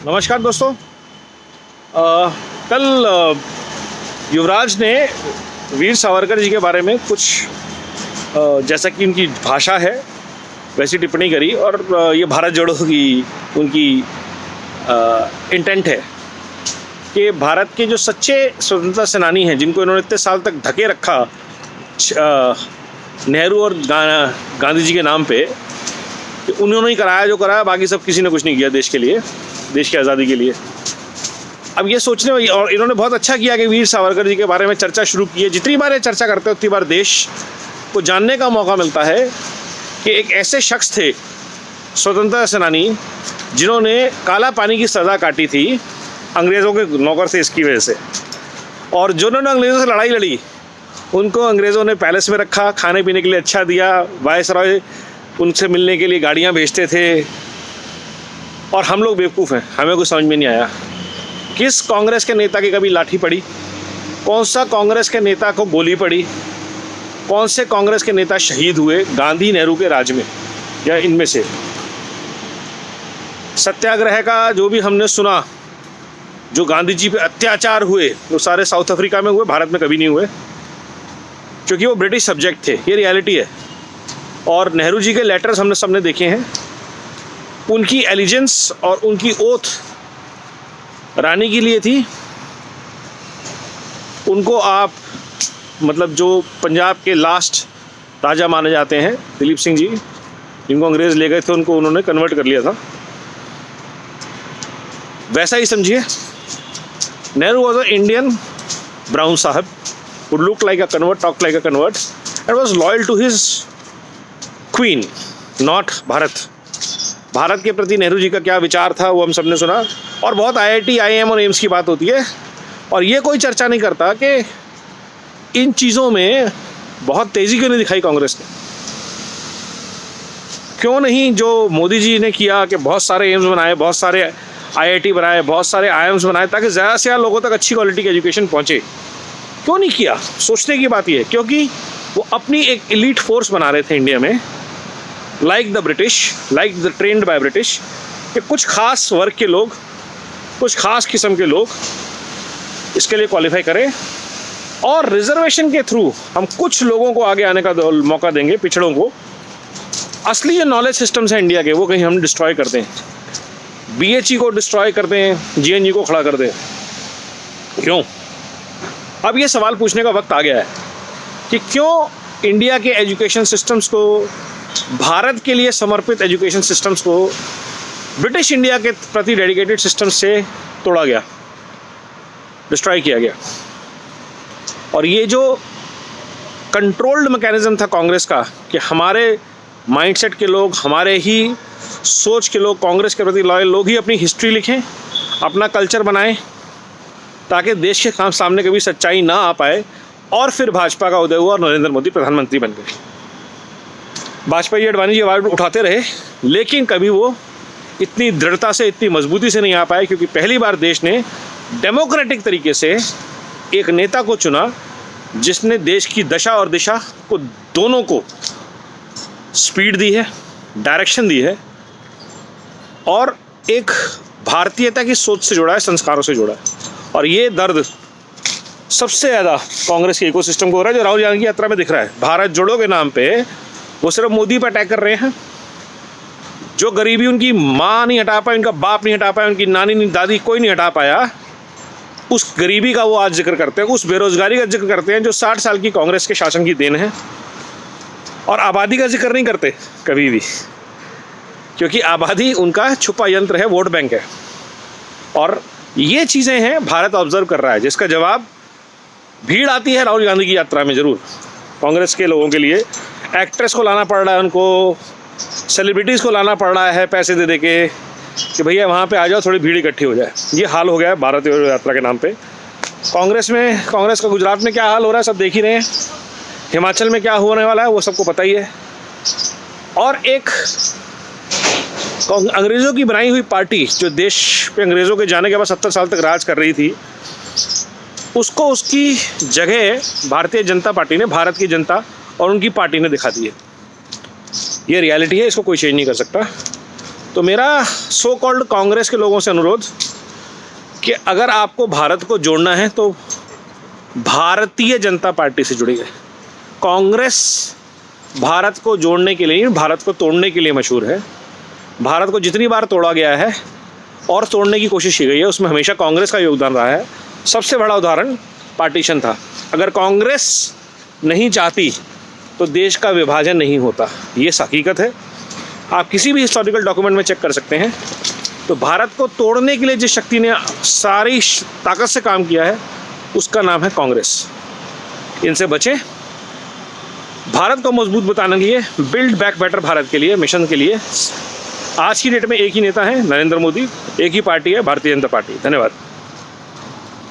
नमस्कार दोस्तों। कल युवराज ने वीर सावरकर जी के बारे में कुछ जैसा कि उनकी भाषा है वैसी टिप्पणी करी और ये भारत जोड़ो की उनकी इंटेंट है कि भारत के जो सच्चे स्वतंत्रता सेनानी हैं जिनको इन्होंने इतने साल तक ढके रखा नेहरू और गांधी जी के नाम पे, कि उन्होंने ही कराया जो कराया, बाकी सब किसी ने कुछ नहीं किया देश के लिए, देश की आज़ादी के लिए। अब ये सोचने और इन्होंने बहुत अच्छा किया कि वीर सावरकर जी के बारे में चर्चा शुरू की है। जितनी बार ये चर्चा करते हैं उतनी बार देश को जानने का मौका मिलता है कि एक ऐसे शख्स थे स्वतंत्रता सेनानी जिन्होंने काला पानी की सज़ा काटी थी अंग्रेज़ों के नौकर से इसकी वजह से, और जिन्होंने अंग्रेज़ों से लड़ाई लड़ी उनको अंग्रेज़ों ने पैलेस में रखा, खाने पीने के लिए अच्छा दिया, वायसरॉय उनसे मिलने के लिए गाड़ियाँ भेजते थे। और हम लोग बेवकूफ़ हैं, हमें कुछ समझ में नहीं आया किस कांग्रेस के नेता की कभी लाठी पड़ी, कौन सा कांग्रेस के नेता को गोली पड़ी, कौन से कांग्रेस के नेता शहीद हुए गांधी नेहरू के राज में या इनमें से। सत्याग्रह का जो भी हमने सुना, जो गांधी जी पे अत्याचार हुए वो सारे साउथ अफ्रीका में हुए, भारत में कभी नहीं हुए क्योंकि वो ब्रिटिश सब्जेक्ट थे। ये रियलिटी है। और नेहरू जी के लेटर्स हमने सबने देखे हैं। उनकी एलिजेंस और उनकी ओथ रानी के लिए थी। उनको आप मतलब जो पंजाब के लास्ट राजा माने जाते हैं दिलीप सिंह जी, जिनको अंग्रेज़ ले गए थे, उनको उन्होंने कन्वर्ट कर लिया था, वैसा ही समझिए। Nehru was a Indian brown साहब, would look like a convert, talk like a convert, and was loyal to his queen, not Bharat. Bharat के प्रति नेहरू जी का क्या विचार था वो हम सबने सुना। और बहुत IIT, IIM और एम्स की बात होती है और ये कोई चर्चा नहीं करता कि इन चीज़ों में बहुत तेज़ी क्यों नहीं दिखाई कांग्रेस ने। क्यों नहीं जो मोदी जी ने किया कि बहुत सारे एम्स बनाए, बहुत सारे IIT बनाए, बहुत सारे IIMs बनाए ताकि ज़्यादा से ज़्यादा लोगों तक अच्छी क्वालिटी की एजुकेशन पहुँचे। क्यों नहीं किया? सोचने की बात यह है क्योंकि वो अपनी एक एलीट फोर्स बना रहे थे इंडिया में, like the British, like the trend by British, कि कुछ खास वर्ग के लोग, कुछ खास किस्म के लोग इसके लिए क्वालिफाई करें और रिजर्वेशन के थ्रू हम कुछ लोगों को आगे आने का मौका देंगे, पिछड़ों को। असली जो नॉलेज सिस्टम्स हैं इंडिया के वो कहीं हम डिस्ट्रॉय कर दें, BHE को डिस्ट्रॉय कर दें, GNG को खड़ा कर दें। क्यों? अब ये सवाल पूछने का वक्त आ गया है कि क्यों इंडिया के एजुकेशन सिस्टम्स को, भारत के लिए समर्पित एजुकेशन सिस्टम्स को ब्रिटिश इंडिया के प्रति डेडिकेटेड सिस्टम्स से तोड़ा गया, डिस्ट्रॉय किया गया। और ये जो कंट्रोल्ड मैकेनिज्म था कांग्रेस का कि हमारे माइंडसेट के लोग, हमारे ही सोच के लोग, कांग्रेस के प्रति लॉयल लोग ही अपनी हिस्ट्री लिखें, अपना कल्चर बनाएं ताकि देश के सामने कभी सच्चाई ना आ पाए, और फिर भाजपा का उदय हुआ और नरेंद्र मोदी प्रधानमंत्री बन गए। वाजपेयी अडवाणी जी आवाज़ उठाते रहे लेकिन कभी वो इतनी दृढ़ता से, इतनी मजबूती से नहीं आ पाए क्योंकि पहली बार देश ने डेमोक्रेटिक तरीके से एक नेता को चुना जिसने देश की दशा और दिशा को, दोनों को स्पीड दी है, डायरेक्शन दी है और एक भारतीयता की सोच से जोड़ा है, संस्कारों से जोड़ा है। और ये दर्द सबसे ज़्यादा कांग्रेस के इकोसिस्टम को हो रहा है, जो राहुल गांधी की यात्रा में दिख रहा है। भारत जोड़ो के नाम पे वो सिर्फ मोदी पर अटैक कर रहे हैं। जो गरीबी उनकी माँ नहीं हटा पाई, उनका बाप नहीं हटा पाया, उनकी नानी नहीं, दादी, कोई नहीं हटा पाया, उस गरीबी का वो आज जिक्र करते हैं, उस बेरोजगारी का जिक्र करते हैं जो 60 साल की कांग्रेस के शासन की देन है। और आबादी का जिक्र नहीं करते कभी भी क्योंकि आबादी उनका छुपा यंत्र है, वोट बैंक है। और ये चीज़ें हैं भारत ऑब्जर्व कर रहा है, जिसका जवाब भीड़ आती है राहुल गांधी की यात्रा में ज़रूर। कांग्रेस के लोगों के लिए एक्ट्रेस को लाना पड़ रहा है, उनको सेलिब्रिटीज़ को लाना पड़ रहा है पैसे दे के कि भैया वहाँ पे आ जाओ, थोड़ी भीड़ इकट्ठी हो जाए। ये हाल हो गया है भारत जोड़ो यात्रा के नाम पे। कांग्रेस का गुजरात में क्या हाल हो रहा है सब देख ही रहे हैं, हिमाचल में क्या होने वाला है वो सबको पता ही है। और एक अंग्रेज़ों की बनाई हुई पार्टी जो देश पे अंग्रेज़ों के जाने के बाद 70 साल तक राज कर रही थी, उसको उसकी जगह भारतीय जनता पार्टी ने, भारत की जनता और उनकी पार्टी ने दिखा दी है। ये रियलिटी है, इसको कोई चेंज नहीं कर सकता। तो मेरा सो कॉल्ड कांग्रेस के लोगों से अनुरोध कि अगर आपको भारत को जोड़ना है तो भारतीय जनता पार्टी से जुड़िए। कांग्रेस भारत को जोड़ने के लिए, भारत को तोड़ने के लिए मशहूर है। भारत को जितनी बार तोड़ा गया है और तोड़ने की कोशिश की गई है, उसमें हमेशा कांग्रेस का योगदान रहा है। सबसे बड़ा उदाहरण पार्टीशन था। अगर कांग्रेस नहीं चाहती तो देश का विभाजन नहीं होता, ये हकीकत है। आप किसी भी हिस्टोरिकल डॉक्यूमेंट में चेक कर सकते हैं। तो भारत को तोड़ने के लिए जिस शक्ति ने सारी ताकत से काम किया है, उसका नाम है कांग्रेस। इनसे बचें। भारत को मजबूत बताने के लिए, बिल्ड बैक बेटर भारत के लिए, मिशन के लिए आज की डेट में एक ही नेता है, नरेंद्र मोदी। एक ही पार्टी है, भारतीय जनता पार्टी। धन्यवाद।